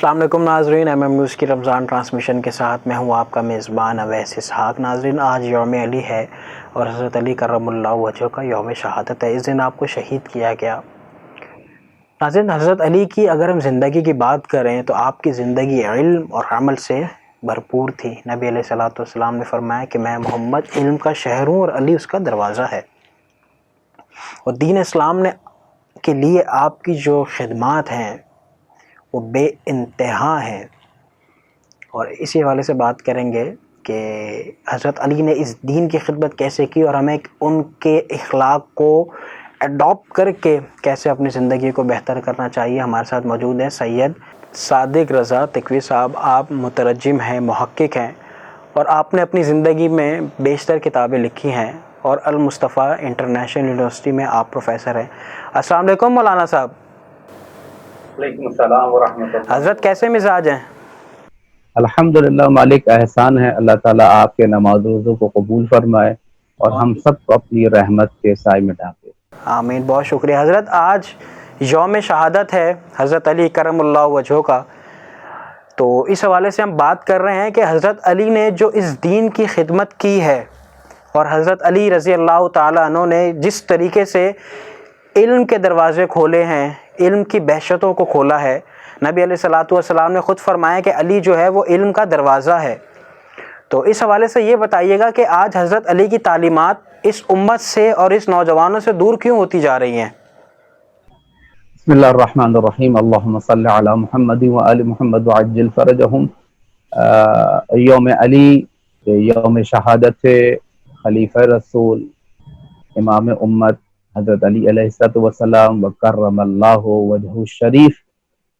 السلام علیکم ناظرین، نیوز کی رمضان ٹرانسمیشن کے ساتھ میں ہوں آپ کا میزبان اویس اسحاق۔ ناظرین، آج یوم علی ہے اور حضرت علی کرم اللہ وجہہ کا یوم شہادت ہے۔ اس دن آپ کو شہید کیا گیا۔ ناظرین، حضرت علی کی اگر ہم زندگی کی بات کریں تو آپ کی زندگی علم اور عمل سے بھرپور تھی۔ نبی علیہ الصلوۃ والسلام نے فرمایا کہ میں محمد علم کا شہر ہوں اور علی اس کا دروازہ ہے۔ اور دین اسلام نے کے لیے آپ کی جو خدمات ہیں وہ بے انتہا ہیں، اور اسی حوالے سے بات کریں گے کہ حضرت علی نے اس دین کی خدمت کیسے کی اور ہمیں ان کے اخلاق کو اڈاپٹ کر کے کیسے اپنی زندگی کو بہتر کرنا چاہیے۔ ہمارے ساتھ موجود ہیں سید صادق رضا تقوی صاحب۔ آپ مترجم ہیں، محقق ہیں، اور آپ نے اپنی زندگی میں بیشتر کتابیں لکھی ہیں، اور المصطفیٰ انٹرنیشنل یونیورسٹی میں آپ پروفیسر ہیں۔ السلام علیکم مولانا صاحب۔ وعلیکم السلام ورحمۃ اللہ۔ حضرت کیسے مزاج ہیں؟ الحمدللہ، مالک احسان ہے، اللہ تعالیٰ آپ کے نماز روزوں کو قبول فرمائے اور ہم سب کو اپنی رحمت کے سائے میں ڈھانپے۔ آمین، بہت شکریہ۔ حضرت آج یوم شہادت ہے حضرت علی کرم اللہ وجہہ کا، تو اس حوالے سے ہم بات کر رہے ہیں کہ حضرت علی نے جو اس دین کی خدمت کی ہے، اور حضرت علی رضی اللہ تعالیٰ عنہ نے جس طریقے سے علم کے دروازے کھولے ہیں، علم کی بحشتوں کو کھولا ہے۔ نبی علیہ الصلوۃ والسلام نے خود فرمایا کہ علی جو ہے وہ علم کا دروازہ ہے۔ تو اس حوالے سے یہ بتائیے گا کہ آج حضرت علی کی تعلیمات اس امت سے اور اس نوجوانوں سے دور کیوں ہوتی جا رہی ہیں؟ بسم اللہ الرحمن الرحیم، اللہم صلی علی محمد وآل محمد وعجل فرجہم۔ یوم علی یوم شہادت خلیفہ رسول امام امت حضرت علی علیہ السلام وکرم اللہ وجہہ الشریف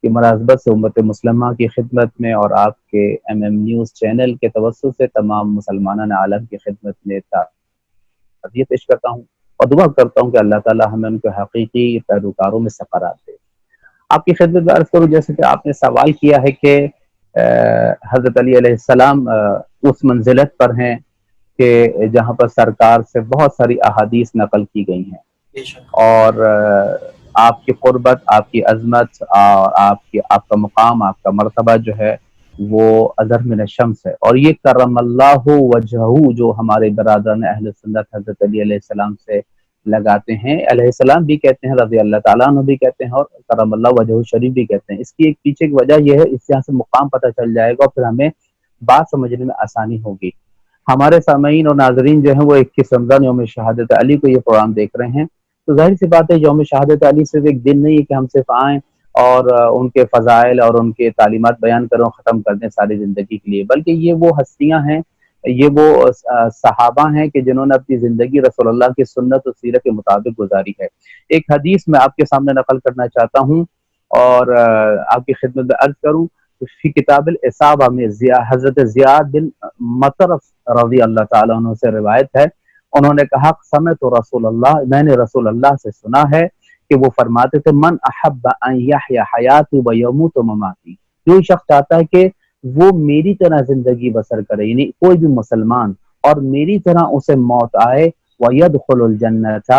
کی مناسبت سے امت مسلمہ کی خدمت میں اور آپ کے نیوز چینل کے توسط سے تمام مسلمانان عالم کی خدمت میں تعزیت پیش کرتا ہوں اور دعا کرتا ہوں کہ اللہ تعالی ہمیں ان کے حقیقی پیروکاروں میں سے قرار دے۔ آپ کی خدمت میں عرض کروں، جیسے کہ آپ نے سوال کیا ہے کہ حضرت علی علیہ السلام اس منزلت پر ہیں کہ جہاں پر سرکار سے بہت ساری احادیث نقل کی گئی ہیں، اور آپ کی قربت، آپ کی عظمت اور آپ کا مقام، آپ کا مرتبہ جو ہے وہ اظہر من الشمس ہے۔ اور یہ کرم اللہ وجہہ جو ہمارے برادران اہل سنت حضرت علی علیہ السلام سے لگاتے ہیں، علیہ السلام بھی کہتے ہیں، رضی اللہ تعالیٰ عنہ بھی کہتے ہیں، اور کرم اللہ وجہہ شریف بھی کہتے ہیں۔ اس کی ایک پیچھے کی وجہ یہ ہے، اس یہاں سے مقام پتہ چل جائے گا اور پھر ہمیں بات سمجھنے میں آسانی ہوگی۔ ہمارے سامعین اور ناظرین جو ہیں وہ 21 رمضان یوم شہادت علی کو یہ پروگرام دیکھ رہے ہیں، تو ظاہر سی بات ہے یوم شہادت علی صرف ایک دن نہیں ہے کہ ہم صرف آئیں اور ان کے فضائل اور ان کے تعلیمات بیان کریں اور ختم کر دیں ساری زندگی کے لیے، بلکہ یہ وہ ہستیاں ہیں، یہ وہ صحابہ ہیں کہ جنہوں نے اپنی زندگی رسول اللہ کی سنت و سیرت کے مطابق گزاری ہے۔ ایک حدیث میں آپ کے سامنے نقل کرنا چاہتا ہوں اور آپ کی خدمت میں عرض کروں، فی کتاب الاصابہ میں حضرت زیاد بن مطرف رضی اللہ تعالیٰ عنہ سے روایت ہے، انہوں نے کہا سمعت رسول اللہ، میں نے رسول اللہ سے سنا ہے کہ وہ فرماتے تھے من احب ان یحیی حیاتی و یموت مماتی، جو شخص چاہتا ہے کہ وہ میری طرح زندگی بسر کرے، یعنی کوئی بھی مسلمان، اور میری طرح اسے موت آئے، ویدخل الجنۃ،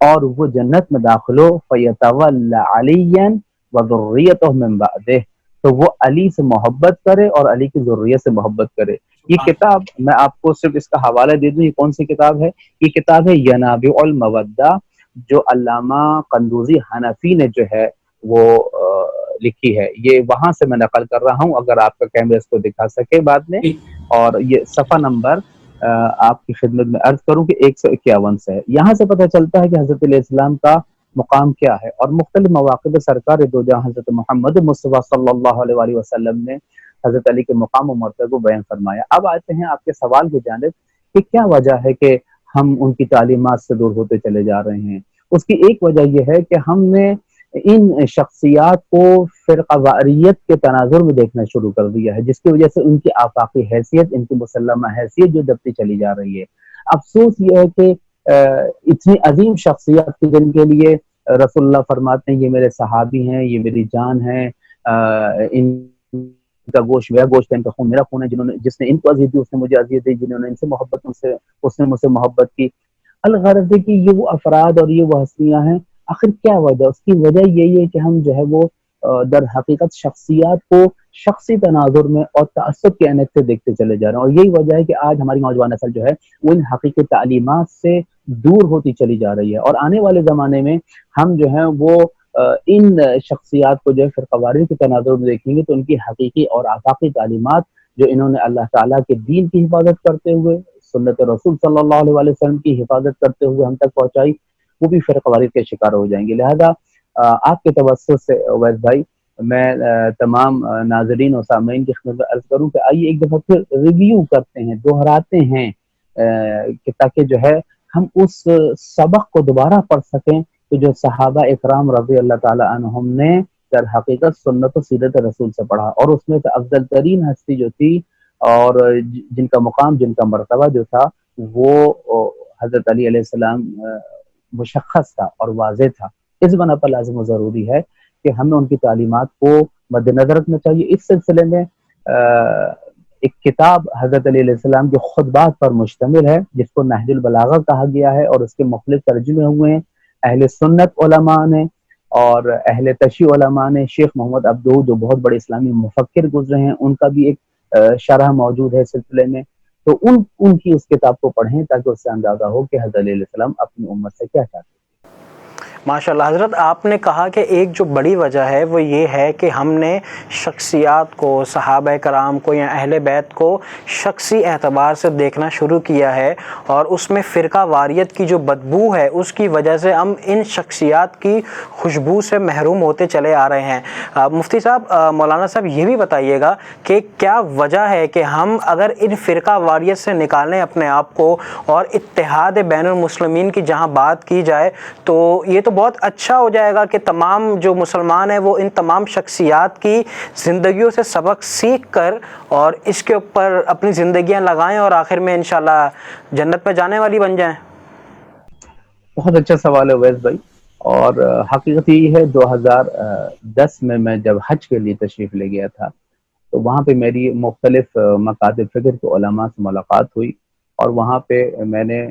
اور وہ جنت میں داخل ہو، فیتولی علیا وذریتہ من بعدہ، تو وہ علی سے محبت کرے اور علی کی ذریت سے محبت کرے۔ یہ کتاب میں آپ کو صرف اس کا حوالہ دے دوں، یہ کون سی کتاب ہے؟ یہ کتاب ہے ینابع المودہ، جو علامہ قندوزی حنفی نے جو ہے وہ لکھی ہے۔ یہ وہاں سے میں نقل کر رہا ہوں، اگر آپ کا کیمرہ اس کو دکھا سکے بعد میں، اور یہ صفحہ نمبر آپ کی خدمت میں عرض کروں کہ 151 سے ہے۔ یہاں سے پتہ چلتا ہے کہ حضرت علیہ السلام کا مقام کیا ہے، اور مختلف مواقع پر سرکار دو جہاں حضرت محمد مصطفیٰ صلی اللہ علیہ وآلہ وسلم نے حضرت علی کے مقام و مرتبہ کو بیان فرمایا۔ اب آتے ہیں آپ کے سوال کی جانب کہ کیا وجہ ہے کہ ہم ان کی تعلیمات سے دور ہوتے چلے جا رہے ہیں۔ اس کی ایک وجہ یہ ہے کہ ہم نے ان شخصیات کو فرقہ واریت کے تناظر میں دیکھنا شروع کر دیا ہے، جس کی وجہ سے ان کی آفاقی حیثیت، ان کی مسلمہ حیثیت جو دبتی چلی جا رہی ہے۔ افسوس یہ ہے کہ اتنی عظیم شخصیات کی جن کے لیے رسول اللہ فرماتے ہیں یہ میرے صحابی ہیں، یہ میری جان ہے، ان کا گوشت میرا گوشت ہے، ان کا خون میرا خون ہے، جس نے ان کو اذیت دی اس نے مجھے اذیت دی، جنہوں نے ان سے محبت اس نے مجھ سے محبت کی۔ الغرض ہے کہ یہ وہ افراد اور یہ وہ ہستیاں ہیں، آخر کیا وجہ؟ اس کی وجہ یہی ہے کہ ہم جو ہے وہ در حقیقت شخصیات کو شخصی تناظر میں اور تعصب کے عینک سے دیکھتے چلے جا رہے ہیں، اور یہی وجہ ہے کہ آج ہماری نوجوان نسل جو ہے وہ ان حقیقی تعلیمات سے دور ہوتی چلی جا رہی ہے، اور آنے والے زمانے میں ہم جو ہیں وہ ان شخصیات کو جو ہے فرقہ واریت کے تناظر میں دیکھیں گے تو ان کی حقیقی اور آفاقی تعلیمات جو انہوں نے اللہ تعالیٰ کے دین کی حفاظت کرتے ہوئے، سنت رسول صلی اللہ علیہ وسلم کی حفاظت کرتے ہوئے ہم تک پہنچائی، وہ بھی فرقہ واریت کے شکار ہو جائیں گے۔ لہذا آپ کے توسط سے اویس بھائی میں تمام ناظرین اور سامعین کی خدمت میں عرض کروں کہ آئیے ایک دفعہ پھر ریویو کرتے ہیں، دہراتے ہیں کہ تاکہ جو ہے ہم اس سبق کو دوبارہ پڑھ سکیں کہ جو صحابہ اکرام رضی اللہ تعالی عنہم نے در حقیقت سنت و سیرت رسول سے پڑھا، اور اس میں سے افضل ترین ہستی جو تھی اور جن کا مقام، جن کا مرتبہ جو تھا وہ حضرت علی علیہ السلام مشخص تھا اور واضح تھا۔ اس بنا پر لازم و ضروری ہے کہ ہمیں ان کی تعلیمات کو مد نظر رکھنا چاہیے۔ اس سلسلے میں ایک کتاب حضرت علی علیہ السلام کے خطبات پر مشتمل ہے جس کو نہج البلاغہ کہا گیا ہے، اور اس کے مختلف ترجمے ہوئے ہیں اہل سنت علماء نے اور اہل تشیع علماء نے۔ شیخ محمد عبدو جو بہت بڑے اسلامی مفکر گزرے ہیں، ان کا بھی ایک شرح موجود ہے اس سلسلے میں، تو ان کی اس کتاب کو پڑھیں تاکہ اس سے اندازہ ہو کہ حضرت علیہ السلام اپنی امت سے کیا چاہتے ہیں۔ ماشاء اللہ حضرت، آپ نے کہا کہ ایک جو بڑی وجہ ہے وہ یہ ہے کہ ہم نے شخصیات کو، صحابہ کرام کو یا اہل بیت کو شخصی اعتبار سے دیکھنا شروع کیا ہے، اور اس میں فرقہ واریت کی جو بدبو ہے اس کی وجہ سے ہم ان شخصیات کی خوشبو سے محروم ہوتے چلے آ رہے ہیں۔ مفتی صاحب، مولانا صاحب یہ بھی بتائیے گا کہ کیا وجہ ہے کہ ہم اگر ان فرقہ واریت سے نکالیں اپنے آپ کو اور اتحاد بین المسلمین کی جہاں بات کی جائے تو یہ تو بہت اچھا ہو جائے گا کہ تمام جو مسلمان ہیں وہ ان تمام شخصیات کی زندگیوں سے سبق سیکھ کر اور اس کے اوپر اپنی زندگیاں لگائیں اور آخر میں انشاءاللہ جنت میں جانے والی بن جائیں۔ بہت اچھا سوال ہے اویس بھائی، اور حقیقت یہ ہے 2010 میں جب حج کے لیے تشریف لے گیا تھا تو وہاں پہ میری مختلف مکاتب فکر کے علماء سے ملاقات ہوئی، اور وہاں پہ میں نے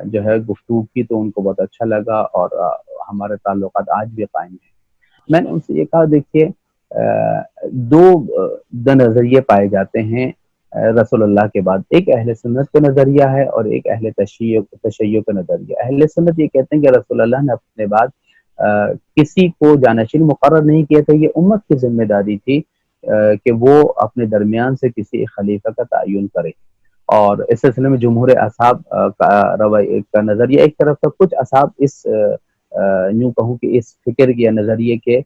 جو ہے گفتگو کی تو ان کو بہت اچھا لگا، اور ہمارے تعلقات آج بھی قائم ہیں۔ میں نے ان سے یہ کہا دیکھیے دو نظریے پائے جاتے ہیں رسول اللہ کے بعد، ایک اہل سنت کا نظریہ ہے اور ایک اہل تشیع کا نظریہ۔ اہل سنت یہ کہتے ہیں کہ رسول اللہ نے اپنے بعد کسی کو جانشین مقرر نہیں کیا تھا، یہ امت کی ذمہ داری تھی کہ وہ اپنے درمیان سے کسی ایک خلیفہ کا تعین کرے، اور اس سلسلے میں جمہور اصحاب کا نظریہ ایک طرف تھا، کچھ اصحاب اس یوں کہوں کہ اس فکر یا نظریے کے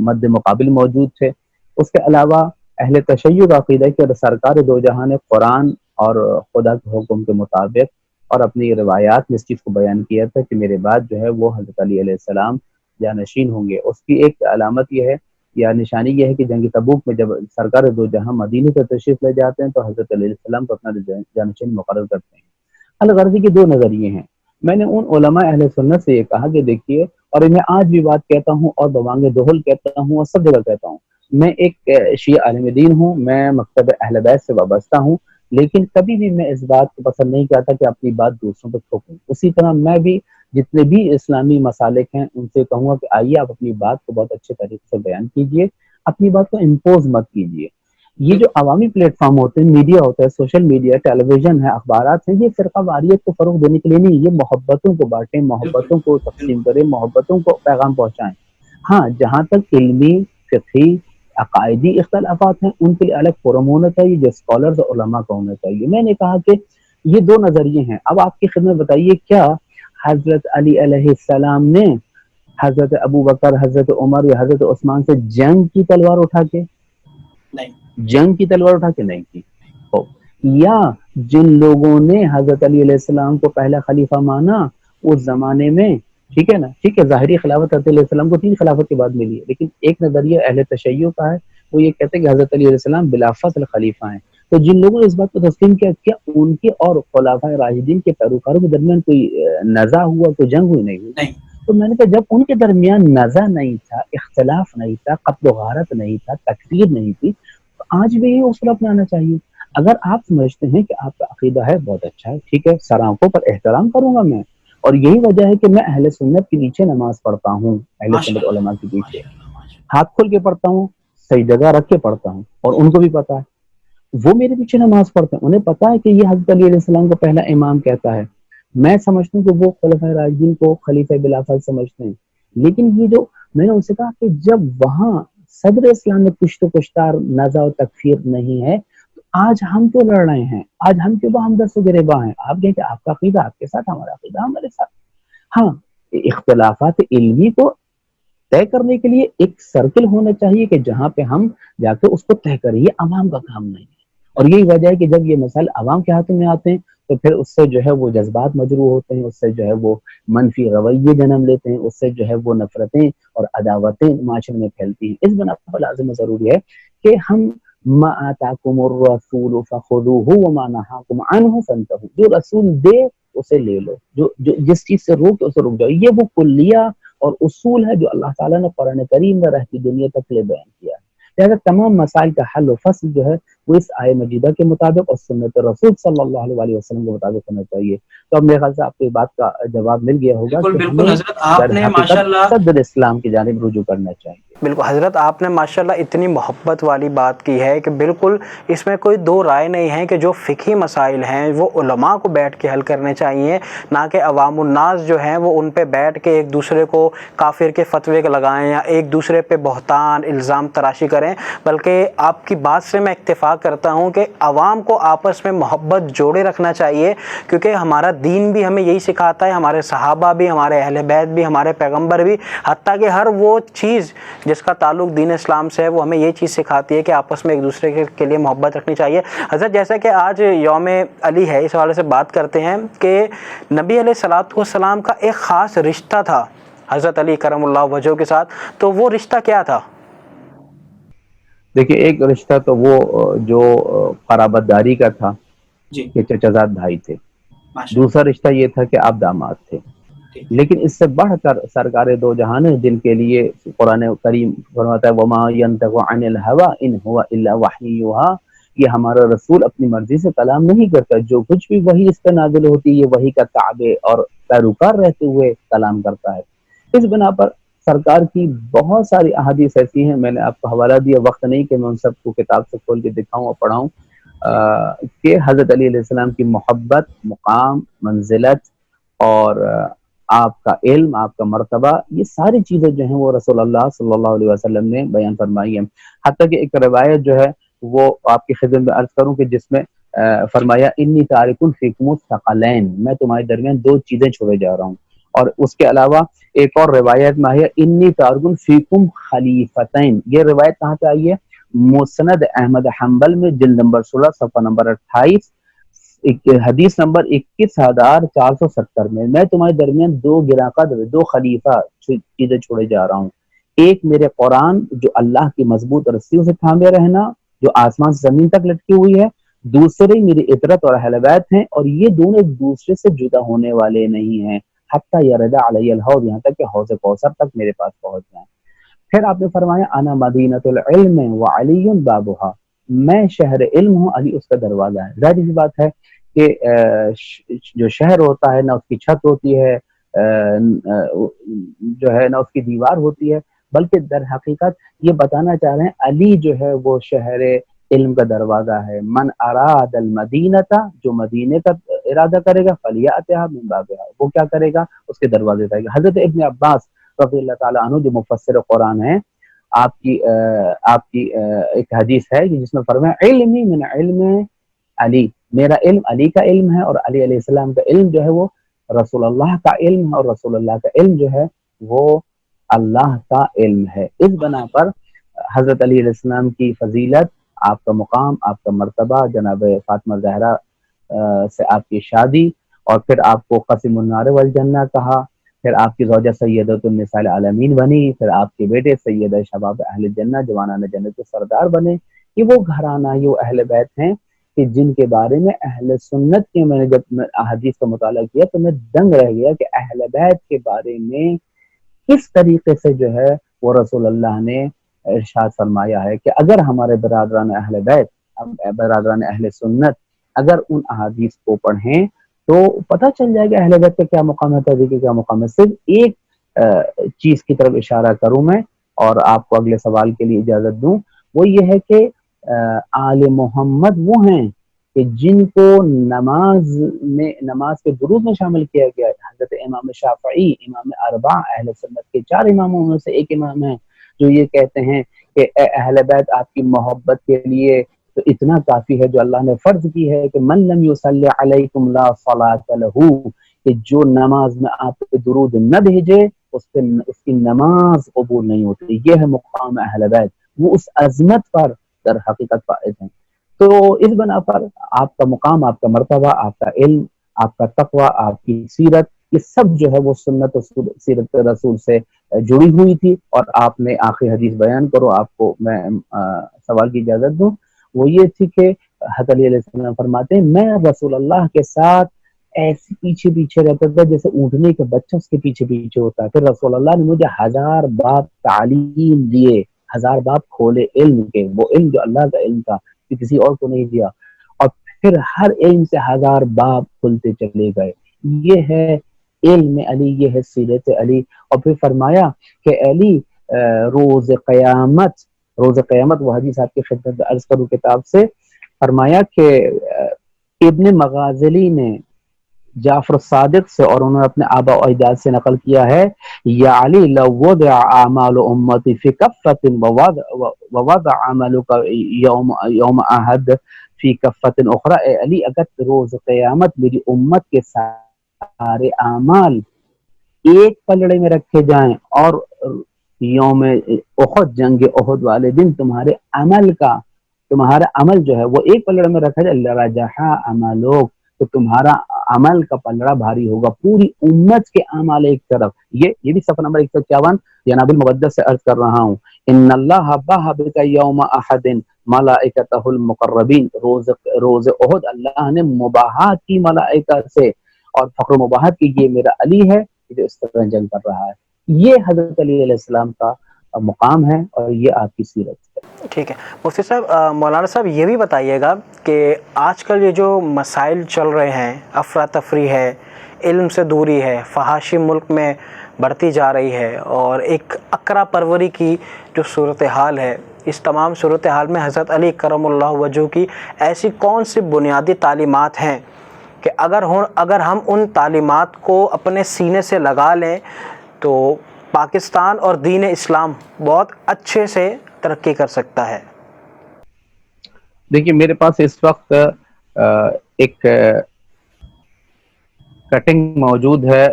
مد مقابل موجود تھے۔ اس کے علاوہ اہل تشیع کا عقیدہ ہے کہ سرکار دو جہاں نے قرآن اور خدا کے حکم کے مطابق اور اپنی روایات میں اس چیز کو بیان کیا تھا کہ میرے بعد جو ہے وہ حضرت علی علیہ السلام جانشین ہوں گے۔ اس کی ایک علامت یہ ہے یا نشانی یہ ہے کہ جنگ تبوک میں جب سرکار دو جہاں مدینے سے تشریف لے جاتے ہیں تو حضرت علیہ السلام کو اپنا جانشین مقرر کرتے ہیں۔ الغرضی کے دو نظریے ہیں۔ میں نے ان علماء اہل سنت سے یہ کہا کہ دیکھیے، اور میں آج بھی بات کہتا ہوں اور بوانگ دہل کہتا ہوں اور سب جگہ کہتا ہوں، میں ایک شیعہ عالم دین ہوں، میں مکتب اہل بیت سے وابستہ ہوں، لیکن کبھی بھی میں اس بات کو پسند نہیں کرتا کہ اپنی بات دوسروں پر تھوپوں۔ اسی طرح میں بھی جتنے بھی اسلامی مسالک ہیں ان سے کہوں گا کہ آئیے آپ اپنی بات کو بہت اچھے طریقے سے بیان کیجئے، اپنی بات کو امپوز مت کیجئے۔ یہ جو عوامی پلیٹ فارم ہوتے ہیں، میڈیا ہوتا ہے، سوشل میڈیا، ٹیلی ویژن ہے، اخبارات ہیں، یہ فرقہ واریت کو فروغ دینے کے لیے نہیں، یہ محبتوں کو بانٹیں، محبتوں کو تقسیم کریں، محبتوں کو پیغام پہنچائیں۔ ہاں، جہاں تک علمی، فقہی، عقائدی اختلافات ہیں ان کے لیے الگ فورم ہونا چاہیے جو اسکالرز اور علماء کا ہونا چاہیے۔ میں نے کہا کہ یہ دو نظریے ہیں۔ اب آپ کی خدمت بتائیے، کیا حضرت علی علیہ السلام نے حضرت ابو بکر، حضرت عمر یا حضرت عثمان سے جنگ کی تلوار اٹھا کے جنگ کی تلوار اٹھا کے نہیں کی؟ یا جن لوگوں نے حضرت علی علیہ السلام کو پہلا خلیفہ مانا اس زمانے میں، ٹھیک ہے نا، ٹھیک ہے، ظاہری خلافت حضرت علیہ السلام کو 3 خلافت کے بعد ملی ہے، لیکن ایک نظریہ اہل تشیع کا ہے، وہ یہ کہتے ہیں کہ حضرت علی علیہ السلام بلا فصل خلیفہ ہیں۔ تو جن لوگوں نے اس بات کو تسلیم کیا، کیا ان کے اور خلفائے راشدین کے پیروکاروں کے درمیان کوئی نزاع ہوا، کوئی جنگ ہوئی؟ نہیں۔ تو میں نے کہا جب ان کے درمیان نزاع نہیں تھا، اختلاف نہیں تھا، قتل و غارت نہیں تھا، تکفیر نہیں تھی، تو آج بھی یہ اصول اپنانا چاہیے۔ اگر آپ سمجھتے ہیں کہ آپ کا عقیدہ ہے بہت اچھا ہے، ٹھیک ہے، سر آنکھوں پر احترام کروں گا میں، اور یہی وجہ ہے کہ میں اہل سنت کے نیچے نماز پڑھتا ہوں، اہل سنت علماء کے پیچھے ہاتھ کھول کے پڑھتا ہوں، صحیح جگہ رکھ کے پڑھتا ہوں، اور ان کو بھی پتا ہے، وہ میرے پیچھے نماز پڑھتے ہیں، انہیں پتا ہے کہ یہ حضرت علی علیہ السلام کو پہلا امام کہتا ہے. میں سمجھتا ہوں کہ وہ خلفائے راشدین کو خلیفہ بلا فضل سمجھتے ہیں، لیکن یہ جو میں نے ان سے کہا کہ جب وہاں صدر اسلام میں کچھ تو کشتار نزا و تکفیر نہیں ہے، تو آج ہم کیوں لڑ رہے ہیں؟ آج ہم کیوں ہم دست و گریباں ہیں؟ آپ کہیں کہ آپ کا عقیدہ آپ کے ساتھ، ہمارا عقیدہ ہمارے ساتھ. ہاں، اختلافات علمی کو طے کرنے کے لیے ایک سرکل ہونا چاہیے کہ جہاں پہ ہم جا کے اس کو طے کریں، یہ عوام کا کام نہیں ہے. اور یہی وجہ ہے کہ جب یہ مسائل عوام کے ہاتھوں میں آتے ہیں تو پھر اس سے جو ہے وہ جذبات مجروح ہوتے ہیں، اس سے جو ہے وہ منفی رویے جنم لیتے ہیں، اس سے جو ہے وہ نفرتیں اور عداوتیں معاشرے میں پھیلتی ہیں. اس بنا پر لازم ضروری ہے کہ ہم ما آتاکم الرسول فخذوہ وما نہاکم عنہ فانتہوا، جو رسول دے اسے لے لو، جو جس چیز سے روک اسے رک جاؤ. یہ وہ کلیہ اور اصول ہے جو اللہ تعالیٰ نے قرآن کریم میں رہتی دنیا تک لے بیان کیا ہے. لہذا تمام مسائل کا حل و فصل جو ہے وہ اس آیہ مجیدہ کے مطابق اور سنت رسول صلی اللہ علیہ وسلم کے مطابق ہونا چاہیے. تو اب میرے خیال سے آپ کو یہ بات کا جواب مل گیا ہوگا بالکل کہ بالکل ہمیں حضرت، آپ در نے حقیقت ماشاءاللہ، صدر اسلام کی جانب رجوع کرنا چاہیے. بالکل حضرت آپ نے ماشاءاللہ اتنی محبت والی بات کی ہے کہ بالکل اس میں کوئی دو رائے نہیں ہے کہ جو فقہی مسائل ہیں وہ علماء کو بیٹھ کے حل کرنے چاہیے، نہ کہ عوام الناس جو ہیں وہ ان پہ بیٹھ کے ایک دوسرے کو کافر کے فتوے لگائیں یا ایک دوسرے پہ بہتان الزام تراشی کریں. بلکہ آپ کی بات سے میں اتفاق کرتا ہوں کہ عوام کو آپس میں محبت جوڑے رکھنا چاہیے، کیونکہ ہمارا دین بھی ہمیں یہی سکھاتا ہے، ہمارے صحابہ بھی، ہمارے اہل بیت بھی، ہمارے پیغمبر بھی، حتیٰ کہ ہر وہ چیز جس کا تعلق دین اسلام سے ہے وہ ہمیں یہ چیز سکھاتی ہے کہ آپس میں ایک دوسرے کے لیے محبت رکھنی چاہیے. حضرت جیسا کہ آج یوم علی ہے، اس حوالے سے بات کرتے ہیں کہ نبی علیہ الصلوۃ والسلام کا ایک خاص رشتہ تھا حضرت علی کرم اللہ وجہہ کے ساتھ، تو وہ رشتہ کیا تھا؟ دیکھیے، ایک رشتہ تو وہ جو قرابت داری کا تھا جی کہ چچا زاد بھائی تھے. ماشاء دوسرا رشتہ یہ تھا کہ آپ داماد تھے. اللہ. لیکن اس سے بڑھ کر سرکار دو جہان ہے جن کے لیے قرآن کریم فرماتا ہے وما ينطق عن الهوى ان هو الا وحی یوحی، یہ ہمارا رسول اپنی مرضی سے کلام نہیں کرتا، جو کچھ بھی وحی اس پہ نازل ہوتی ہے یہ وحی کا تابع اور پیروکار رہتے ہوئے کلام کرتا ہے. اس بنا پر سرکار کی بہت ساری احادیث ایسی ہیں، میں نے آپ کو حوالہ دیا، وقت نہیں کہ میں ان سب کو کتاب سے کھول کے دکھاؤں اور پڑھاؤں، کہ حضرت علی علیہ السلام کی محبت، مقام، منزلت اور آپ کا علم، آپ کا مرتبہ، یہ ساری چیزیں جو ہیں وہ رسول اللہ صلی اللہ علیہ وسلم نے بیان فرمائی ہیں. حتیٰ کہ ایک روایت جو ہے وہ آپ کی خدمت میں عرض کروں کہ جس میں فرمایا انی تارک فیکم الثقلین، میں تمہارے درمیان دو چیزیں چھوڑے جا رہا ہوں. اور اس کے علاوہ ایک اور روایت میں ہے انی تارک فیکم خلیفتین. یہ روایت کہاں پہ آئی ہے؟ مسند احمد حنبل میں جلد نمبر 16 صفحہ نمبر 28 حدیث نمبر 21470 میں تمہارے درمیان دو گراں قدر، دو خلیفہ چیزیں چھوڑے جا رہا ہوں. ایک میرے قرآن جو اللہ کی مضبوط رسیوں سے تھامے رہنا، جو آسمان سے زمین تک لٹکی ہوئی ہے. دوسرے میری عطرت اور اہل بیت ہیں، اور یہ دونوں ایک دوسرے سے جدا ہونے والے نہیں ہیں حتی یرد علی الحوض، یہاں تک کہ حوض کوثر تک میرے پاس پہنچ جائیں. پھر آپ نے فرمایا انا مدینۃ العلم وعلی بابها، میں شہر علم ہوں، علی اس کا دروازہ ہے. ظاہر سی بات ہے کہ جو شہر ہوتا ہے نہ اس کی چھت ہوتی ہے، جو ہے نہ اس کی دیوار ہوتی ہے، بلکہ در حقیقت یہ بتانا چاہ رہے ہیں علی جو ہے وہ شہر علم کا دروازہ ہے. من اراد المدینۃ، جو مدینے کا ارادہ کرے گا فلیاتھا من بابھا، وہ کیا کرے گا؟ اس کے دروازے جائے گا. حضرت ابن عباس رضی اللہ تعالیٰ عنہ جو مفسر قرآن ہیں، آپ کی ایک حدیث ہے جس میں فرمایا علمی من علم علی، میرا علم علی کا علم ہے، اور علی علیہ السلام کا علم جو ہے وہ رسول اللہ کا علم ہے، اور رسول اللہ کا علم جو ہے وہ اللہ کا علم ہے. اس بنا پر حضرت علی علیہ السلام کی فضیلت، آپ کا مقام، آپ کا مرتبہ، جناب فاطمہ زہرا سے آپ کی شادی، اور پھر آپ کو قاسم النار والجنہ کہا، پھر آپ کی زوجہ سیدۃ النساء العالمین بنی، پھر آپ کے بیٹے سید شباب اہل جنہ جوانان جنت کے سردار بنے. یہ وہ گھرانہ، یہ وہ اہل بیت ہیں کہ جن کے بارے میں اہل سنت کے، میں نے جب احادیث کا مطالعہ کیا تو میں دنگ رہ گیا کہ اہل بیت کے بارے میں کس طریقے سے جو ہے وہ رسول اللہ نے ارشاد فرمایا ہے کہ اگر ہمارے برادران اہل بیت، برادران اہل سنت اگر ان احادیث کو پڑھیں تو پتہ چل جائے گا اہل بیت کا کیا مقام ہے، تحریک کا کیا مقام ہے. صرف ایک چیز کی طرف اشارہ کروں میں اور آپ کو اگلے سوال کے لیے اجازت دوں، وہ یہ ہے کہ آل محمد وہ ہیں کہ جن کو نماز کے درود میں شامل کیا گیا ہے. حضرت امام شافعی امام اربعہ اہل سنت کے 4 اماموں میں سے ایک امام ہیں جو یہ کہتے ہیں کہ اے اہل بیت آپ کی محبت کے لیے تو اتنا کافی ہے جو اللہ نے فرض کی ہے کہ من لم یصلی علیکم لا صلاۃ لہ، کہ جو نماز میں آپ پہ درود نہ بھیجے اس کی نماز قبول نہیں ہوتی. یہ ہے مقام اہل بیت، وہ اس عظمت پر در حقیقت فائز ہیں. تو اس بنا پر آپ کا مقام، آپ کا مرتبہ، آپ کا علم، آپ کا تقوی، آپ کی سیرت، یہ سب جو ہے وہ سنت و سیرت رسول سے جڑی ہوئی تھی. اور آپ نے آخری حدیث بیان کرو، آپ کو میں سوال کی اجازت دوں. وہ یہ تھی کہ حضرت علی علیہ السلام فرماتے ہیں میں رسول اللہ کے ساتھ ایسے پیچھے پیچھے رہتا تھا جیسے اونٹنے کا بچہ اس کے پیچھے پیچھے ہوتا ہے. پھر رسول اللہ نے مجھے 1000 باب تعلیم دیے، 1000 باب کھولے علم کے، وہ علم جو اللہ کا علم تھا کہ کسی اور کو نہیں دیا. اور پھر ہر علم سے 1000 باب کھلتے چلے گئے. یہ ہے علم علی، یہ ہے سیرت علی. اور پھر فرمایا کہ علی روز قیامت وہ حدیث آپ کی خدمت میں عرض کروں کتاب سے، فرمایا کہ ابن مغازلی نے جعفر الصادق سے اور انہوں نے اپنے آبا و اجداد سے نقل کیا ہے، یا علی لو وضع اعمال امتی فی کفۃ ووضع عملک یوم احد فی کفۃ اخری. اے علی اگر روز قیامت میری امت کے سارے اعمال ایک پلڑے میں رکھے جائیں اور یوم احد جنگ احد والے دن تمہارا عمل جو ہے وہ ایک پلڑے میں رکھا جائے، لرجحا عملک، تو تمہارا عمل کا پلڑا بھاری ہوگا. پوری امت کے اعمال ایک طرف. یہ بھی صفحہ نمبر 151 جناب المقدس سے عرض کر رہا ہوں. ان اللہ بہ بک یوم احد ملائکتہ المقربین، روز احد اللہ نے مباحات کی ملائکہ سے اور فخر و مباحات کی یہ میرا علی ہے جو اس طرح جنگ کر رہا ہے. یہ حضرت علی علیہ السلام کا مقام ہے اور یہ آپ کی سیرت ہے. ٹھیک ہے مفتی صاحب، مولانا صاحب یہ بھی بتائیے گا کہ آج کل یہ جو مسائل چل رہے ہیں، افراتفری ہے، علم سے دوری ہے، فحاشی ملک میں بڑھتی جا رہی ہے، اور ایک اقرا پروری کی جو صورتحال ہے، اس تمام صورتحال میں حضرت علی کرم اللہ وجہ کی ایسی کون سی بنیادی تعلیمات ہیں کہ اگر ہم ان تعلیمات کو اپنے سینے سے لگا لیں تو پاکستان اور دین اسلام بہت اچھے سے ترقی کر سکتا ہے؟ دیکھیے میرے پاس اس وقت ایک کٹنگ موجود ہے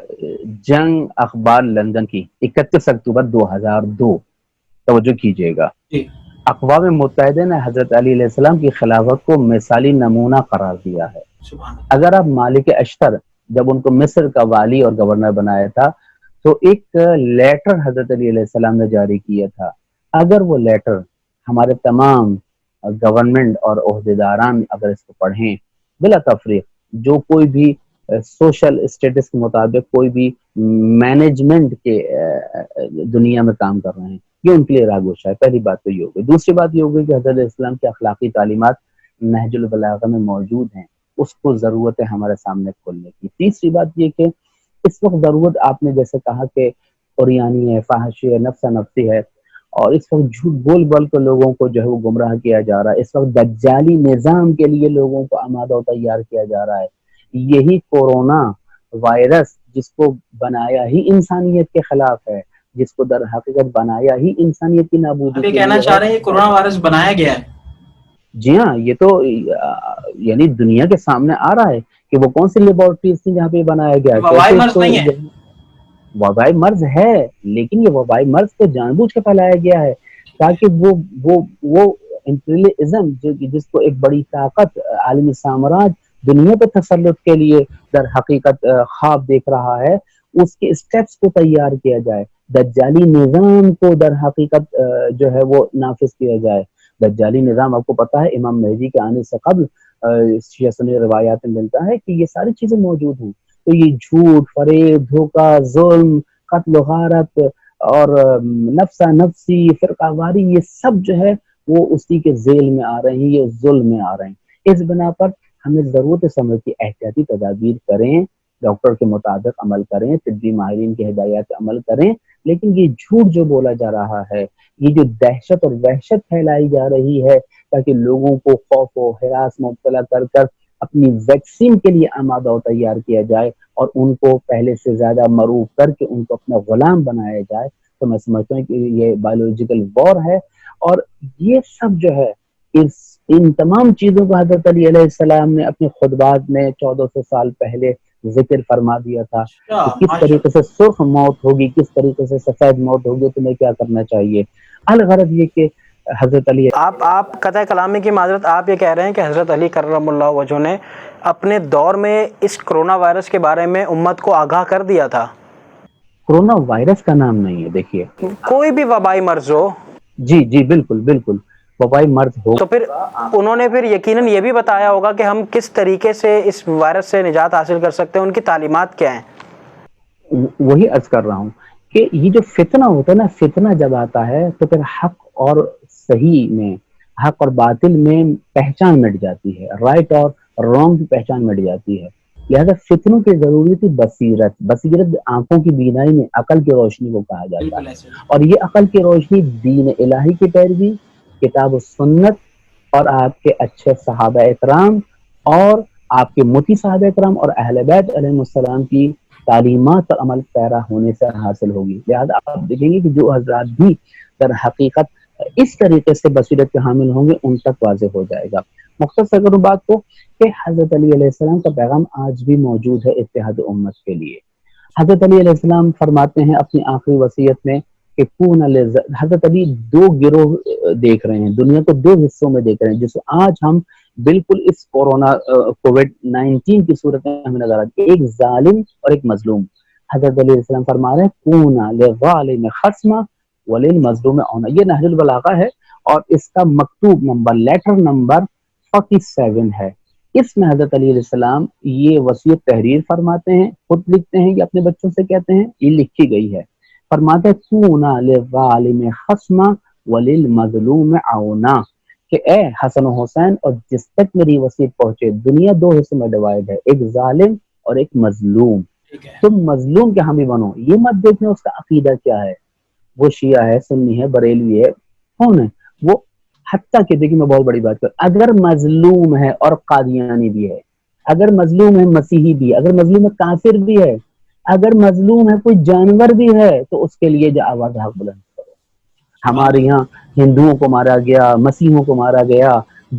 جنگ اخبار لندن کی 31 اکتوبر 2002. توجہ کیجیے گا. اقوام متحدہ نے حضرت علی علیہ السلام کی خلافت کو مثالی نمونہ قرار دیا ہے. اگر آپ مالک اشتر جب ان کو مصر کا والی اور گورنر بنایا تھا تو ایک لیٹر حضرت علی علیہ السلام نے جاری کیا تھا. اگر وہ لیٹر ہمارے تمام گورنمنٹ اور عہدیداران اگر اس کو پڑھیں بلا تفریق، جو کوئی بھی سوشل اسٹیٹس کے مطابق کوئی بھی مینجمنٹ کے دنیا میں کام کر رہے ہیں، یہ ان کے لیے راگوشہ ہے. پہلی بات تو یہ ہوگی. دوسری بات یہ ہوگی کہ حضرت اسلام کی اخلاقی تعلیمات نہج البلاغہ میں موجود ہیں، اس کو ضرورت ہے ہمارے سامنے کھولنے کی. تیسری بات یہ کہ اس وقت ضرورت، آپ نے جیسے کہا کہ اوریانی ہے، فحاشی ہے، نفسہ نفسی ہے، اور اس وقت جھوٹ بول بول کے لوگوں کو جو ہے وہ گمراہ کیا جا رہا ہے. اس وقت دجالی نظام کے لیے لوگوں کو آمادہ و تیار کیا جا رہا ہے. یہی کورونا وائرس جس کو بنایا ہی انسانیت کے خلاف ہے، جس کو در حقیقت بنایا ہی انسانیت کی نابودی کے لیے کہنا چاہ رہے ہیں کورونا وائرس بنایا گیا ہے. جی ہاں، یہ تو یعنی دنیا کے سامنے آ رہا ہے کہ وہ کون سی لیبورٹریز تھی جہاں پہ بنایا گیا. وبائی مرض نہیں ہے، وبائی مرض ہے، لیکن یہ وبائی مرض کو جان بوجھ کے پھیلایا گیا ہے تاکہ وہ امپیریلزم جس کو ایک بڑی طاقت عالمی سامراج دنیا پہ تسلط کے لیے در حقیقت خواب دیکھ رہا ہے، اس کے اسٹیپس کو تیار کیا جائے، دجالی نظام کو در حقیقت جو ہے وہ نافذ کیا جائے. دجالی نظام آپ کو پتا ہے امام مہدی کے آنے سے قبل شیعہ سنی روایات میں ملتا ہے کہ یہ ساری چیزیں موجود ہیں. تو یہ جھوٹ، فریب، دھوکہ، ظلم، قتل و غارت اور نفسہ نفسی، فرقہ واری، یہ سب جو ہے وہ اسی کے ذیل میں آ رہے ہیں، یہ ظلم میں آ رہے ہیں. اس بنا پر ہمیں ضرورت سمجھ کی احتیاطی تدابیر کریں، ڈاکٹر کے مطابق عمل کریں، طبی ماہرین کی ہدایات عمل کریں لیکن یہ جھوٹ جو بولا جا رہا ہے، یہ جو دہشت اور وحشت پھیلائی جا رہی ہے تاکہ لوگوں کو خوف و ہراس مبتلا کر کر اپنی ویکسین کے لیے آمادہ و تیار کیا جائے اور ان کو پہلے سے زیادہ معروف کر کے ان کو اپنا غلام بنایا جائے، تو میں سمجھتا ہوں کہ یہ بایولوجیکل وار ہے۔ اور یہ سب جو ہے ان تمام چیزوں کو حضرت علی علیہ السلام نے اپنے خطبات میں 1400 سال پہلے ذکر فرما دیا تھا کہ کس ماشاء طریقے سے سرخ موت ہوگی، کس طریقے سے سفید موت ہوگی، تمہیں کیا کرنا چاہیے۔ الغرض یہ کہ حضرت علی آپ قطع کلامی کی معذرت، آپ یہ کہہ رہے ہیں کہ حضرت علی کرم اللہ وجہ نے اپنے دور میں اس کرونا وائرس کے بارے میں امت کو آگاہ کر دیا تھا؟ کرونا وائرس کا نام نہیں ہے، دیکھیے کوئی بھی وبائی مرض ہو، جی بالکل بالکل وبائی مرض ہو، تو پھر انہوں نے پھر یقیناً یہ بھی بتایا ہوگا کہ ہم کس طریقے سے اس وائرس سے نجات حاصل کر سکتے ہیں، ان کی تعلیمات کیا ہیں؟ وہی عرض کر رہا ہوں کہ یہ جو فتنہ ہوتا ہے نا، فتنہ جب آتا ہے تو پھر حق اور صحیح میں، حق اور باطل میں پہچان مٹ جاتی ہے، رائٹ اور رانگ کی پہچان مٹ جاتی ہے۔ لہذا فتنوں کی ضروری تھی بصیرت، بصیرت آنکھوں کی بینائی میں عقل کی روشنی کو کہا جاتا بالکل ہے، ایسے اور یہ عقل کی روشنی دین الہی کی پیروی، کتاب و سنت اور آپ کے اچھے صحابہ اکرام اور آپ کے متی صحابہ اکرام اور اہل بیت علیہ السلام کی تعلیمات پر عمل پیرا ہونے سے حاصل ہوگی۔ لہذا آپ دیکھیں گے کہ جو حضرات بھی در حقیقت اس طریقے سے بصیرت کے حامل ہوں گے ان تک واضح ہو جائے گا۔ مختصر کروں بات کو کہ حضرت علی علیہ السلام کا پیغام آج بھی موجود ہے اتحاد امت کے لیے۔ حضرت علی علیہ السلام فرماتے ہیں اپنی آخری وصیت میں کہ حضرت علی دو گروہ دیکھ رہے ہیں، دنیا کو دو حصوں میں دیکھ رہے ہیں، جس آج ہم بالکل اس کووڈ 19 کی صورت میں ہمیں نظر آتی ہے، ایک ظالم اور ایک مظلوم۔ حضرت علیہ السلام فرما رہے ہیں کونا للظالم خصما وللمظلوم عونا، یہ نہج البلاغہ ہے اور اس کا مکتوب نمبر، لیٹر نمبر 47 ہے۔ اس میں حضرت علی علیہ السلام یہ وصیت تحریر فرماتے ہیں، خود لکھتے ہیں یا اپنے بچوں سے کہتے ہیں، یہ لکھی گئی ہے۔ فرماتے ہیں کونا للظالم خصما وللمظلوم عونا، کہ اے حسن و حسین اور جس تک میری وصیت پہنچے، دنیا دو حصوں میں ڈیوائڈ ہے، ایک ظالم اور ایک مظلوم، ٹھیک ہے۔ تم مظلوم کے حامی بنو۔ یہ مت دیکھنا اس کا عقیدہ کیا ہے، وہ شیعہ ہے، سنی ہے، بریلوی ہے، کون ہے وہ، حتیٰ کہ دیکھیں میں بہت بڑی بات کروں، اگر مظلوم ہے اور قادیانی بھی ہے، اگر مظلوم ہے مسیحی بھی ہے، اگر مظلوم ہے کافر بھی ہے، اگر مظلوم ہے کوئی جانور بھی ہے، تو اس کے لیے جو آواز حق بلند کرو۔ ہمارے یہاں ہندوؤں کو مارا گیا، مسیحوں کو مارا گیا،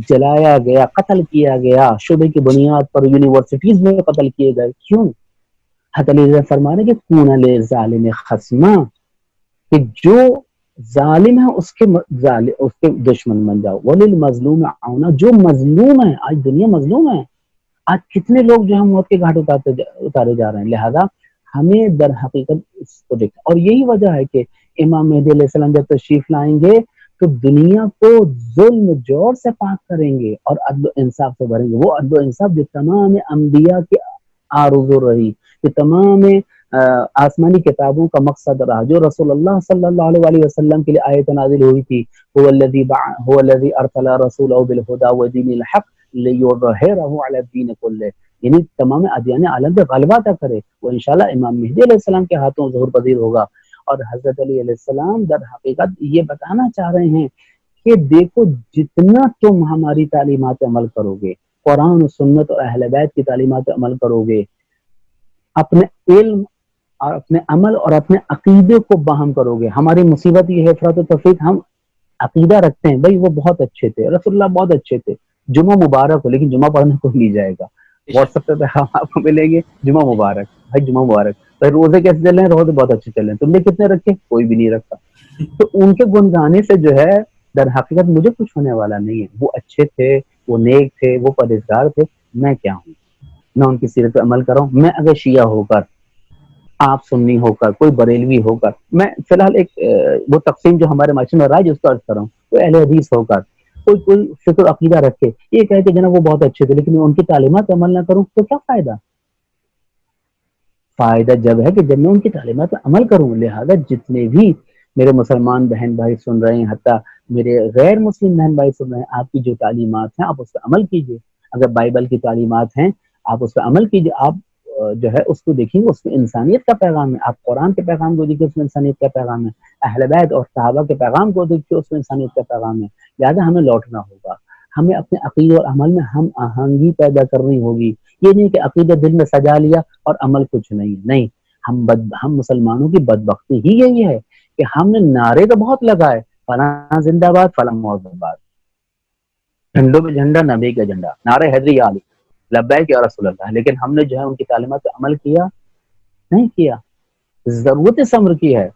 جلایا گیا، قتل کیا گیا، شبے کی بنیاد پر یونیورسٹیز میں قتل کیے گئے، کیوں؟ حضرت علی فرمانے کہ کون للظالم خصما، کہ جو ظالم ہے اس کے دشمن بن جاؤ، وللمظلوم عونا، جو مظلوم ہے، آج دنیا مظلوم ہے، آج کتنے لوگ جو ہم موت کے گھاٹ اتارے جا رہے ہیں، لہذا ہمیں در حقیقت اس کو دیکھنا، اور یہی وجہ ہے کہ امام مہدی علیہ السلام جب تشریف لائیں گے تو دنیا کو ظلم جور سے پاک کریں گے اور عدل و انصاف سے بھریں گے، وہ عدل و انصاف جو تمام انبیاء کی آرزو رہی، کہ تمام آسمانی کتابوں کا مقصد رہا، جو رسول اللہ صلی اللہ علیہ وسلم کے لیے آیت نازل ہوئی تھی، هو الذی ارسل رسولہ بالہدی ودین الحق لیظہرہ علی الدین کلہ، یعنی تمام ادیان عالم پہ غلبہ عطا کرے، وہ انشاءاللہ امام مہدی علیہ السلام کے ہاتھوں ظہور پذیر ہوگا۔ اور حضرت علی علیہ السلام در حقیقت یہ بتانا چاہ رہے ہیں کہ دیکھو جتنا تم ہماری تعلیمات عمل کرو گے، قرآن و سنت اور اہل بیت کی تعلیمات عمل کرو گے، اپنے علم اور اپنے عمل اور اپنے عقیدے کو باہم کرو گے۔ ہماری مصیبت یہ ہے افراط و تفریط، ہم عقیدہ رکھتے ہیں بھائی وہ بہت اچھے تھے، رسول اللہ بہت اچھے تھے، جمعہ مبارک ہو، لیکن جمعہ پڑھنے کو نہیں جائے گا، واٹس ایپ پہ ہم آپ کو ملیں گے جمعہ مبارک، بھائی جمعہ مبارک، بھائی روزے کیسے چل رہے ہیں؟ روزے بہت اچھے چل رہے ہیں، تم نے کتنے رکھے؟ کوئی بھی نہیں رکھا۔ تو ان کے گنگانے سے جو ہے در حقیقت مجھے کچھ ہونے والا نہیں ہے، وہ اچھے تھے، وہ نیک تھے، وہ پرہیزگار تھے، میں کیا ہوں؟ میں ان کی سیرت پہ عمل کر رہا ہوں۔ میں اگر شیعہ ہو کر، آپ سنی ہو کر، کوئی بریلوی ہو کر، میں فی الحال ایک وہ تقسیم جو ہمارے معاشرے میں رائج اس کا عرض کر رہا ہوں، کوئی اہل حدیث ہو کر، کوئی فکر عقیدہ رکھے، یہ کہے کہ جناب وہ بہت اچھے تھے لیکن میں ان کی تعلیمات پہ عمل نہ کروں، تو کیا فائدہ؟ فائدہ جب ہے کہ جب میں ان کی تعلیمات پہ عمل کروں۔ لہذا جتنے بھی میرے مسلمان بہن بھائی سن رہے ہیں، حتیٰ میرے غیر مسلم بہن بھائی سن رہے ہیں، آپ کی جو تعلیمات ہیں آپ اس پہ عمل کیجئے۔ اگر بائبل کی تعلیمات ہیں آپ اس پہ عمل کیجئے۔ آپ جو ہے اس کو دیکھیں گے، اس میں انسانیت کا پیغام ہے. آپ قرآن کے پیغام کو دیکھیں، اس میں انسانیت کا پیغام ہے. اہل بیت اور صحابہ کے پیغام کو دیکھیں، اس میں انسانیت کا پیغام ہے. لہٰذا ہمیں لوٹنا ہوگا، ہمیں اپنے عقیدے اور عمل میں ہم آہنگی پیدا کرنی ہوگی. یہ نہیں کہ عقیدہ دل میں سجا لیا اور عمل کچھ نہیں. ہم مسلمانوں کی بدبختی ہی یہی ہے کہ ہم نے نعرے تو بہت لگائے، فلاں زندہ باد، فلاں مرد باد، جھنڈوں میں جھنڈا، نبی کا جھنڈا، نعرے حیدری علی، لبیک یا رسول اللہ، لیکن ہم نے جو ہے ان کی تعلیمات پہ عمل کیا نہیں کیا. ضرورت صبر کی ہے.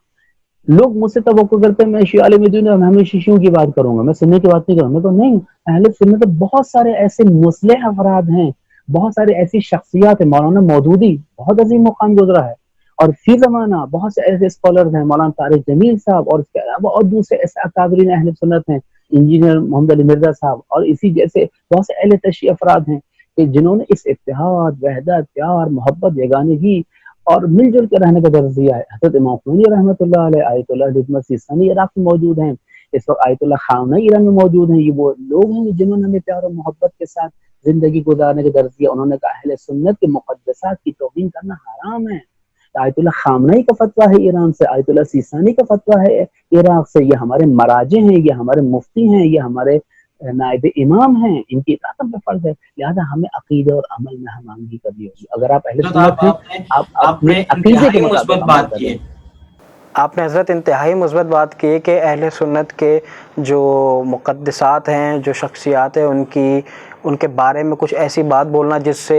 لوگ مجھ سے توقع کرتے ہیں میں شیعہ عالم دین اور میں شیعوں کی بات کروں گا، میں سننے کی بات نہیں کروں گا. میں تو نہیں، اہل سنت تو بہت سارے ایسے مصلح افراد ہیں، بہت سارے ایسی شخصیات ہیں. مولانا مودودی بہت عظیم مقام گزرا ہے، اور فی زمانہ بہت سے ایسے اسکالرز ہیں، مولانا طارق جمیل صاحب اور اس کے علاوہ اور دوسرے ایسے اکابرین اہل سنت ہیں، انجینئر محمد علی مرزا صاحب اور اسی جیسے بہت سے اہل تشیع افراد ہیں کہ جنہوں نے اس اتحاد، وحدت، پیار، محبت، یگانگی اور مل جل کے رہنے کا درس دیا ہے. حضرت امام خمینی رحمۃ اللہ علیہ، آیت اللہ حکمت سیستانی عراق میں موجود ہیں، اس وقت آیت اللہ خامنئی ایران میں موجود ہیں. یہ وہ لوگ ہیں جنہوں نے ہمیں پیار اور محبت کے ساتھ زندگی گزارنے کا درس دیا. انہوں نے کہا اہل سنت کے مقدسات کی توہین کرنا حرام ہے. آیت اللہ خامنئی کا فتویٰ ہے ایران سے، آیت اللہ سیستانی کا فتویٰ ہے عراق سے. یہ ہمارے مراجع ہیں، یہ ہمارے مفتی ہیں، یہ ہمارے نائب امام ہیں، ان کی اطاعت ہم پہ فرض ہے. لہٰذا ہمیں عقیدے اور عمل میں ہم آہنگی کرنی ہوگی. اگر آپ اہل حضرت سنت ہیں، آپ آپ اپنے نے عقیدے کے انتہائی مطابق مثبت عمل بات کی کریں. ہے. آپ نے حضرت انتہائی مثبت بات کی کہ اہل سنت کے جو مقدسات ہیں، جو شخصیات ہیں، ان کے بارے میں کچھ ایسی بات بولنا جس سے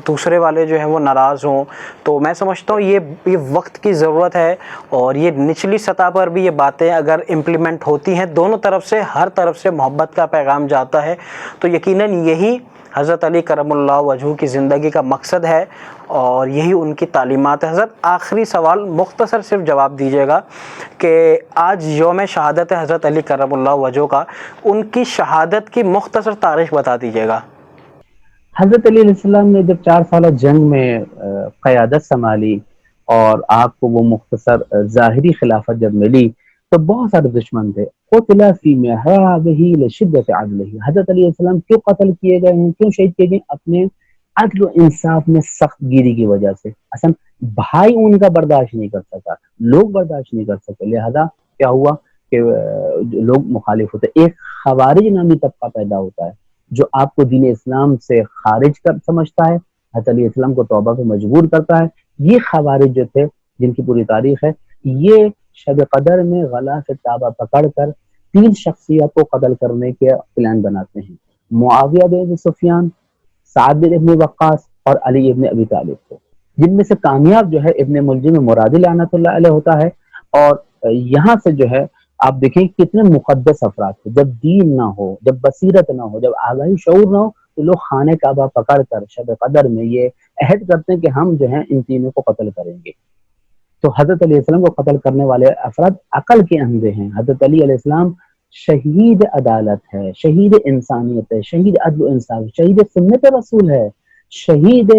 دوسرے والے جو ہیں وہ ناراض ہوں. تو میں سمجھتا ہوں یہ وقت کی ضرورت ہے، اور یہ نچلی سطح پر بھی یہ باتیں اگر امپلیمنٹ ہوتی ہیں، دونوں طرف سے، ہر طرف سے محبت کا پیغام جاتا ہے، تو یقیناً یہی حضرت علی کرم اللہ وجہہ کی زندگی کا مقصد ہے اور یہی ان کی تعلیمات ہے. حضرت آخری سوال مختصر صرف جواب دیجیے گا کہ آج یوم شہادت ہے حضرت علی کرم اللہ وجہہ کا، ان کی شہادت کی مختصر تاریخ بتا دیجیے گا. حضرت علی علیہ السلام نے جب 4 سالہ جنگ میں قیادت سنبھالی اور آپ کو وہ مختصر ظاہری خلافت جب ملی تو بہت سارے دشمن تھے. قتل فی محرابہ لشدۃ عدلہ. حضرت علی علیہ السلام کیوں قتل کیے گئے ہیں، کیوں شہید کیے گئے؟ اپنے عدل و انصاف میں سخت گیری کی وجہ سے. اصلا بھائی ان کا برداشت نہیں کر سکا، لوگ برداشت نہیں کر سکے. لہذا کیا ہوا کہ لوگ مخالف ہوتے. ایک خوارج نامی طبقہ پیدا ہوتا ہے جو آپ کو دین اسلام سے خارج کر سمجھتا ہے، حضرت علیہ السلام کو توبہ پہ مجبور کرتا ہے. یہ خوارج جو تھے جن کی پوری تاریخ ہے، یہ شب قدر میں غلاف تابہ پکڑ کر 3 شخصیت کو قتل کرنے کے پلان بناتے ہیں: معاویہ بن ابی سفیان، سعد بن ابن وقاص اور علی ابن ابی طالب کو، جن میں سے کامیاب جو ہے ابن ملجم مرادی لعنت اللہ علیہ ہوتا ہے. اور یہاں سے جو ہے آپ دیکھیں کتنے مقدس افراد تھے. جب دین نہ ہو، جب بصیرت نہ ہو، جب آگاہی شعور نہ ہو، تو لوگ خانہ کعبہ پکڑ کر شب قدر میں یہ عہد کرتے ہیں کہ ہم جو ہیں ان تینوں کو قتل کریں گے. تو حضرت علیہ السلام کو قتل کرنے والے افراد عقل کے اندھے ہیں. حضرت علی علیہ السلام شہید عدالت ہے، شہید انسانیت ہے، شہید عدل و انصاف، شہید سنت رسول ہے، شہید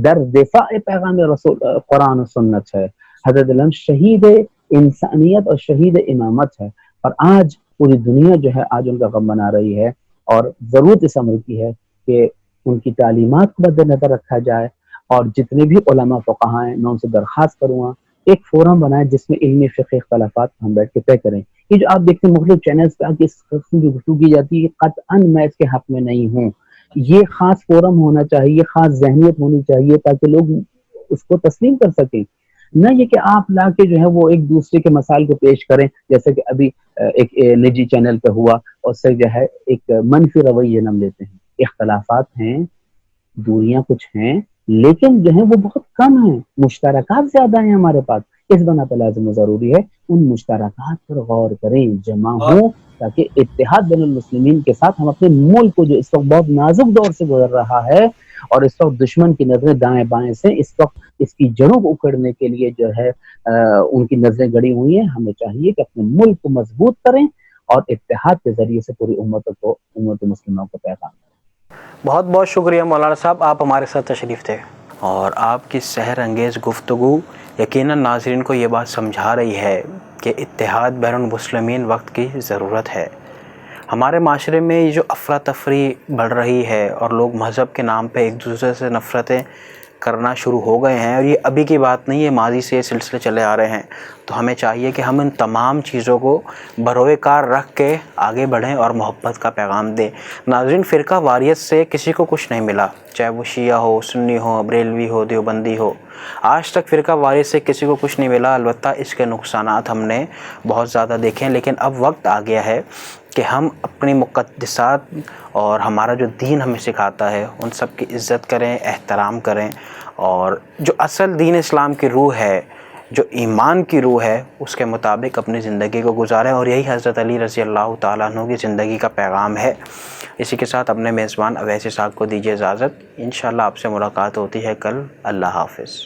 در دفاع پیغام رسول قرآن و سنت ہے. حضرت علم شہید انسانیت اور شہید امامت ہے. اور آج پوری دنیا جو ہے آج ان کا غم منا رہی ہے، اور ضرورت اس امر کی ہے کہ ان کی تعلیمات کو مد نظر رکھا جائے. اور جتنے بھی علماء فقہاء ہیں میں ان سے درخواست کروں گا ایک فورم بنائیں جس میں علمی فقہ اختلافات ہم بیٹھ کے طے کریں. یہ جو آپ دیکھتے ہیں مختلف چینلز پہ اس قسم کی گفتگو کی جاتی ہے، قطعاً میں اس کے حق میں نہیں ہوں. یہ خاص فورم ہونا چاہیے، خاص ذہنیت ہونی چاہیے تاکہ لوگ اس کو تسلیم کر سکیں. نہ یہ کہ آپ لا کے جو ہے وہ ایک دوسرے کے مسائل کو پیش کریں، جیسے کہ ابھی ایک نجی چینل پہ ہوا، اور سے جو ہے ایک منفی رویہ جنم لیتے ہیں. اختلافات ہیں، دوریاں کچھ ہیں، لیکن جو ہے وہ بہت کم ہیں، مشترکات زیادہ ہیں ہمارے پاس. اس بنا پہ لازم و ضروری ہے ان مشترکات پر غور کریں، جمع اور ہوں، تاکہ اتحاد بین المسلمین کے ساتھ ہم اپنے ملک کو جو اس وقت بہت نازک دور سے گزر رہا ہے، اور اس وقت دشمن کی نظریں دائیں بائیں سے اس وقت اس کی جڑوں کو اکھڑنے کے لیے جو ہے ان کی نظریں گڑی ہوئی ہیں. ہمیں چاہیے کہ اپنے ملک کو مضبوط کریں اور اتحاد کے ذریعے سے پوری امت مسلموں کو پیغام دیں. بہت بہت شکریہ مولانا صاحب، آپ ہمارے ساتھ تشریف تھے، اور آپ کی سحر انگیز گفتگو یقیناً ناظرین کو یہ بات سمجھا رہی ہے کہ اتحاد بین المسلمین وقت کی ضرورت ہے. ہمارے معاشرے میں یہ جو افراتفری بڑھ رہی ہے اور لوگ مذہب کے نام پہ ایک دوسرے سے نفرتیں کرنا شروع ہو گئے ہیں، اور یہ ابھی کی بات نہیں ہے، ماضی سے یہ سلسلے چلے آ رہے ہیں، تو ہمیں چاہیے کہ ہم ان تمام چیزوں کو بروئے کار رکھ کے آگے بڑھیں اور محبت کا پیغام دیں۔ ناظرین، فرقہ واریت سے کسی کو کچھ نہیں ملا، چاہے وہ شیعہ ہو، سنی ہو، بریلوی ہو، دیوبندی ہو، آج تک فرقہ واریت سے کسی کو کچھ نہیں ملا۔ البتہ اس کے نقصانات ہم نے بہت زیادہ دیکھے ہیں، لیکن اب وقت آ گیا ہے کہ ہم اپنی مقدسات اور ہمارا جو دین ہمیں سکھاتا ہے ان سب کی عزت کریں، احترام کریں، اور جو اصل دین اسلام کی روح ہے، جو ایمان کی روح ہے، اس کے مطابق اپنی زندگی کو گزاریں، اور یہی حضرت علی رضی اللہ تعالیٰ عنہ کی زندگی کا پیغام ہے۔ اسی کے ساتھ اپنے میزبان اویس اسحاق کو دیجیے اجازت، انشاءاللہ آپ سے ملاقات ہوتی ہے کل۔ اللہ حافظ۔